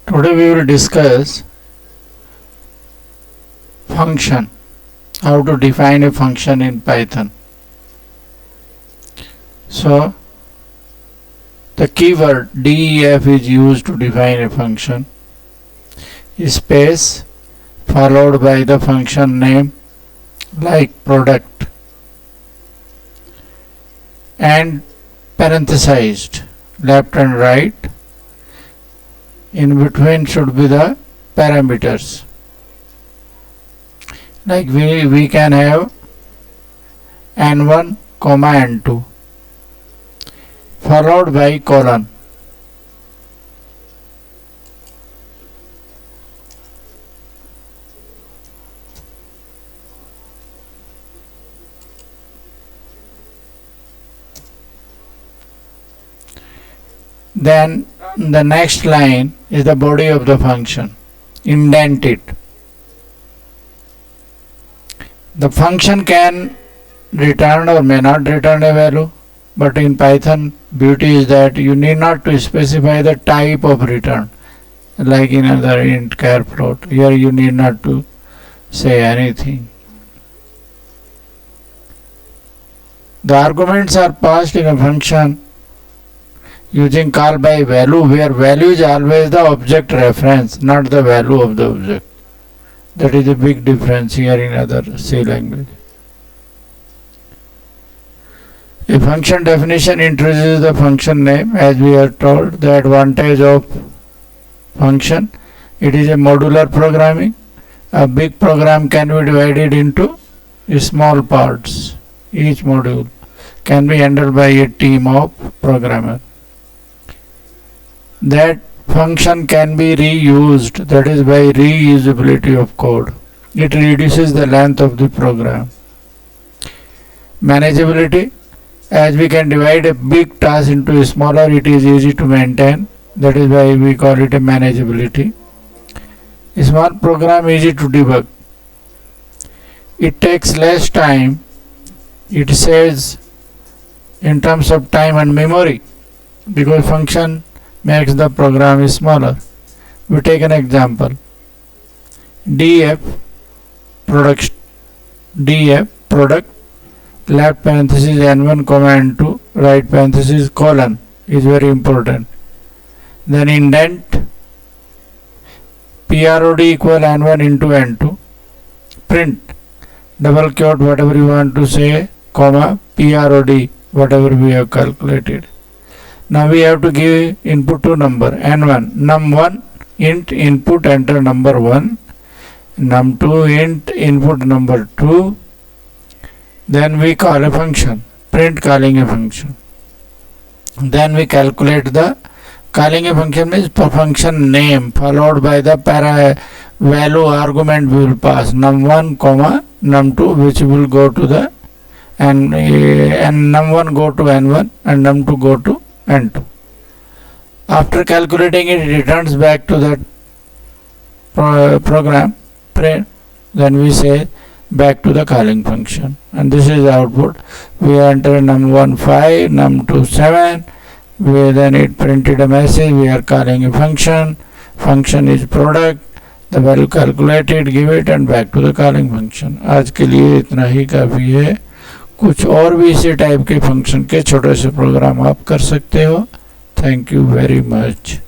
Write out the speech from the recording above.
Today we will discuss function, how to define a function in Python. So the keyword def is used to define a function, space followed by the function name like product and parenthesized left and right. In between should be the parameters, like we can have n1 comma n2 followed by colon. Then the next line is the body of the function. Indent it. The function can return or may not return a value, but in Python beauty is that you need not to specify the type of return, like in other int, char, float. Here you need not to say anything. The arguments are passed in a function using call by value, where value is always the object reference, not the value of the object. That is a big difference here in other C language. A function definition introduces the function name. As we are told, the advantage of function, it is a modular programming. A big program can be divided into small parts. Each module can be handled by a team of programmers. That function can be reused, that is by reusability of code. It reduces the length of the program. Manageability, as we can divide a big task into smaller, it is easy to maintain. That is why we call it a manageability. A small program easy to debug. It takes less time. It saves in terms of time and memory, because function makes the program smaller. We take an example. def product left parenthesis n1 comma n2 right parenthesis colon is very important. Then indent prod equal n1 into n2, print double quote whatever you want to say, comma prod whatever we have calculated. Now we have to give input to number n1, num1 int input enter number 1, num2 int input number 2. Then we call a function, print calling a function. Then we calculate the calling a function means function name followed by the value argument we will pass, num1 comma num2, which will go to the and num1 go to n1 and num2 go to n2. After calculating it, it returns back to that program print. Then we say back to the calling function, and this is the output. We enter num1 5, num2 7. Then it printed a message. We are calling a function. Function is product. The value calculated, give it and back to the calling function. आज के लिए इतना ही काफ़ी है. कुछ और भी इसी टाइप के फंक्शन के छोटे से प्रोग्राम आप कर सकते हो. Thank you very much.